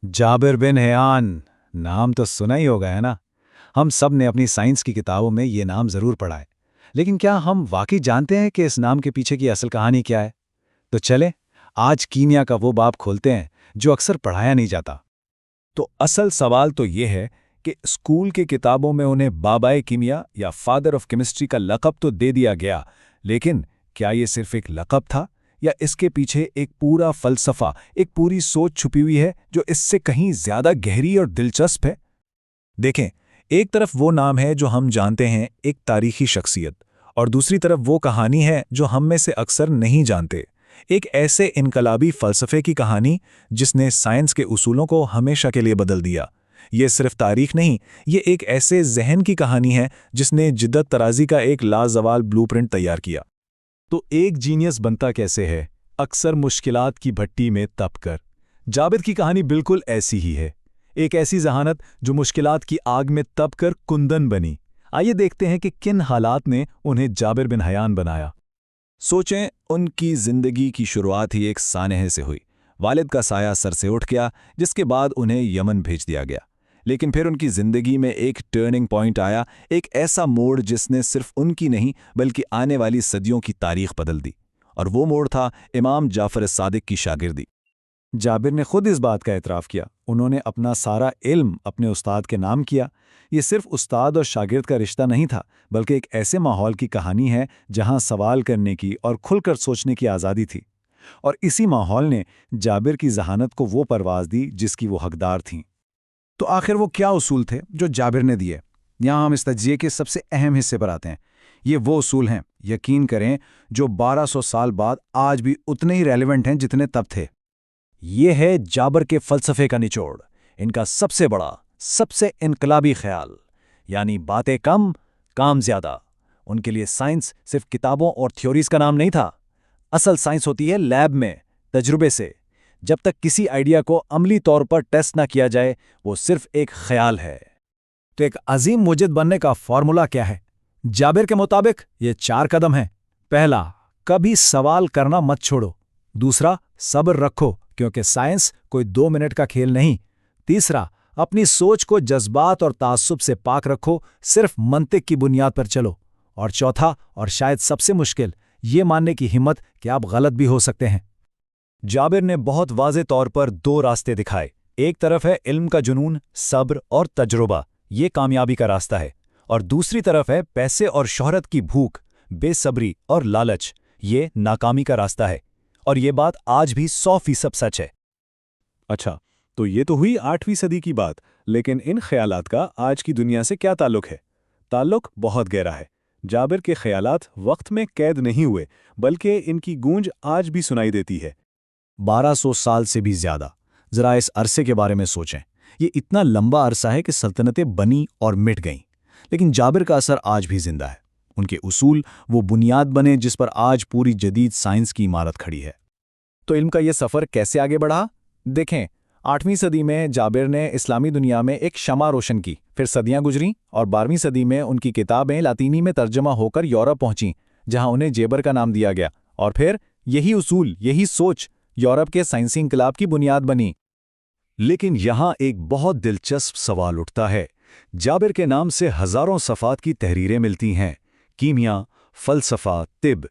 जाबिर बिन हैयान। नाम तो सुना ही होगा, है ना? हम सब ने अपनी साइंस की किताबों में ये नाम जरूर पढ़ा है। लेकिन क्या हम वाकई जानते हैं कि इस नाम के पीछे की असल कहानी क्या है? तो चले आज कीमिया का वो बाब खोलते हैं जो अक्सर पढ़ाया नहीं जाता। तो असल सवाल तो ये है कि स्कूल की किताबों में उन्हें बाबाए कीमिया या फादर ऑफ केमिस्ट्री का लक़ब तो दे दिया गया, लेकिन क्या ये सिर्फ एक लक़ब था या इसके पीछे एक पूरा फ़लसफ़ा, एक पूरी सोच छुपी हुई है जो इससे कहीं ज़्यादा गहरी और दिलचस्प है? देखें, एक तरफ वो नाम है जो हम जानते हैं, एक तारीखी शख्सियत, और दूसरी तरफ वो कहानी है जो हम में से अक्सर नहीं जानते। एक ऐसे इनकलाबी फ़लसफ़े की कहानी जिसने साइंस के उसूलों को हमेशा के लिए बदल दिया। ये सिर्फ तारीख नहीं, ये एक ऐसे ज़हन की कहानी है जिसने जिद्दत तराज़ी का एक लाजवाल ब्लूप्रिंट तैयार किया। तो एक जीनियस बनता कैसे है? अक्सर मुश्किलात की भट्टी में तपकर। जाबिर की कहानी बिल्कुल ऐसी ही है। एक ऐसी जहानत जो मुश्किलात की आग में तपकर कुंदन बनी। आइए देखते हैं कि किन हालात ने उन्हें जाबिर बिन हयान बनाया। सोचें, उनकी ज़िंदगी की शुरुआत ही एक सानहे से हुई। वालिद का साया सर से उठ गया, जिसके बाद उन्हें यमन भेज दिया गया। लेकिन फिर उनकी ज़िंदगी में एक टर्निंग पॉइंट आया, एक ऐसा मोड़ जिसने सिर्फ उनकी नहीं बल्कि आने वाली सदियों की तारीख बदल दी। और वो मोड़ था इमाम जाफ़र सादिक की शागिर्दी। जाबिर ने खुद इस बात का एतराफ़ किया। उन्होंने अपना सारा इल्म अपने उस्ताद के नाम किया। ये सिर्फ उस्ताद और शागिर्द का रिश्ता नहीं था, बल्कि एक ऐसे माहौल की कहानी है जहां सवाल करने की और खुलकर सोचने की आज़ादी थी। और इसी माहौल ने जाबिर की जहानत को वो परवाज़ दी जिसकी वो हकदार थीं। तो आखिर वो क्या उसूल थे जो जाबिर ने दिए? यहाँ हम इस तज्जिए के सबसे अहम हिस्से पर आते हैं। ये वो उसूल हैं, यकीन करें, जो 1200 साल बाद आज भी उतने ही रेलेवेंट हैं जितने तब थे। ये है जाबर के फ़लसफ़े का निचोड़, इनका सबसे बड़ा, सबसे इनकलाबी ख्याल, यानी बातें कम, काम ज़्यादा। उनके लिए साइंस सिर्फ किताबों और थ्योरीज का नाम नहीं था। असल साइंस होती है लैब में, तजुर्बे से। जब तक किसी आइडिया को अमली तौर पर टेस्ट ना किया जाए, वो सिर्फ एक ख्याल है। तो एक अजीम मुजिद बनने का फॉर्मूला क्या है? जाबिर के मुताबिक ये 4 कदम हैं। पहला, कभी सवाल करना मत छोड़ो। दूसरा, सब्र रखो, क्योंकि साइंस कोई 2 मिनट का खेल नहीं। तीसरा, अपनी सोच को जज्बात और ताज्जुब से पाक रखो, सिर्फ मंतिक की बुनियाद पर चलो। और चौथा, और शायद सबसे मुश्किल, ये मानने की हिम्मत कि आप गलत भी हो सकते हैं। जाबिर ने बहुत वाज़े तौर पर 2 रास्ते दिखाए। एक तरफ है इल्म का जुनून, सब्र और तजुर्बा, ये कामयाबी का रास्ता है। और दूसरी तरफ है पैसे और शोहरत की भूख, बेसब्री और लालच, ये नाकामी का रास्ता है। और ये बात आज भी 100% सच है। अच्छा, तो ये तो हुई 8वीं सदी की बात, लेकिन इन ख्यालात का आज की दुनिया से क्या ताल्लुक है? ताल्लुक बहुत गहरा है। जाबिर के ख्यालात वक्त में कैद नहीं हुए, बल्कि इनकी गूंज आज भी सुनाई देती है। 1200 साल से भी ज्यादा। जरा इस अरसे के बारे में सोचें। ये इतना लंबा अरसा है कि सल्तनतें बनी और मिट गईं, लेकिन जाबिर का असर आज भी जिंदा है। उनके उसूल वो बुनियाद बने जिस पर आज पूरी जदीद साइंस की इमारत खड़ी है। तो इल्म का ये सफ़र कैसे आगे बढ़ा? देखें, 8वीं सदी में जाबिर ने इस्लामी दुनिया में एक शमा रोशन की। फिर सदियां गुजरीं और 12वीं सदी में उनकी किताबें लातीनी में तर्जमा होकर यूरोप पहुंचीं, जहां उन्हें जेबर का नाम दिया गया। और फिर यही उसूल, यही सोच यूरोप के साइंसी इंकलाब की बुनियाद बनी। लेकिन यहाँ एक बहुत दिलचस्प सवाल उठता है। जाबिर के नाम से हज़ारों सफ़ात की तहरीरें मिलती हैं, कीमिया, फ़लसफ़ा, तिब।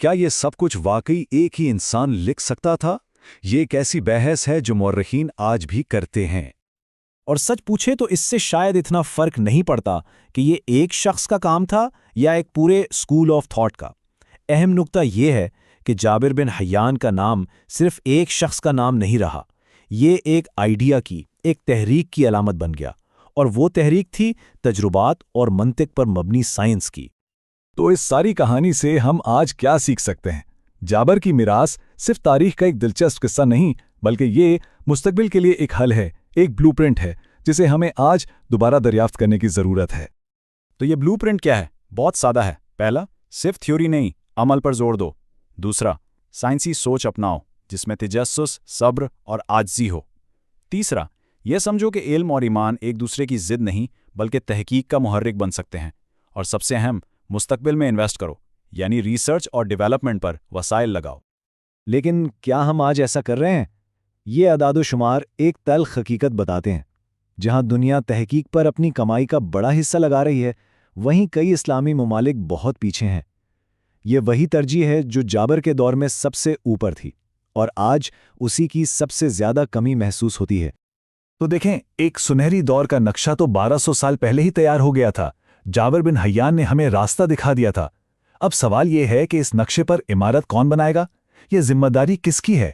क्या ये सब कुछ वाकई एक ही इंसान लिख सकता था? ये एक ऐसी बहस है जो मौर्रिखीन आज भी करते हैं। और सच पूछे तो इससे शायद इतना फ़र्क नहीं पड़ता कि ये एक शख्स का काम था या एक पूरे स्कूल ऑफ थॉट का। अहम नुक्ता ये है कि जाबिर बिन हयान का नाम सिर्फ एक शख्स का नाम नहीं रहा। ये एक आइडिया की, एक तहरीक की अलामत बन गया। और वो तहरीक थी तजुर्बात और मंतिक पर मबनी साइंस की। तो इस सारी कहानी से हम आज क्या सीख सकते हैं? जाबर की मिरास सिर्फ तारीख का एक दिलचस्प किस्सा नहीं, बल्कि ये मुस्तकबिल के लिए एक हल है, एक ब्लूप्रिंट है, जिसे हमें आज दोबारा दरियाफ्त करने की ज़रूरत है। तो ये ब्लूप्रिंट क्या है? बहुत सादा है। पहला, सिर्फ थ्योरी नहीं, अमल पर जोर दो। दूसरा, साइंसी सोच अपनाओ जिसमें तजस्सुस, सब्र और आजिज़ी हो। तीसरा, यह समझो कि इल्म और ईमान एक दूसरे की ज़िद नहीं बल्कि तहकीक का मुहर्रिक बन सकते हैं। और सबसे अहम, मुस्तकबिल में इन्वेस्ट करो, यानी रिसर्च और डेवलपमेंट पर वसाइल लगाओ। लेकिन क्या हम आज ऐसा कर रहे हैं? یہ اعداد و شمار ایک تلخ حقیقت بتاتے ہیں۔ جہاں دنیا تحقیق پر اپنی کمائی کا بڑا حصہ لگا رہی ہے، وہیں کئی اسلامی ممالک بہت پیچھے ہیں۔ یہ وہی ترجیح ہے جو جابر کے دور میں سب سے اوپر تھی، اور آج اسی کی سب سے زیادہ کمی محسوس ہوتی ہے۔ تو دیکھیں، ایک سنہری دور کا نقشہ تو 1200 سال پہلے ہی تیار ہو گیا تھا۔ جابر بن حیان نے ہمیں راستہ دکھا دیا تھا۔ اب سوال یہ ہے کہ اس نقشے پر عمارت کون بنائے گا؟ یہ ذمہ داری کس کی ہے؟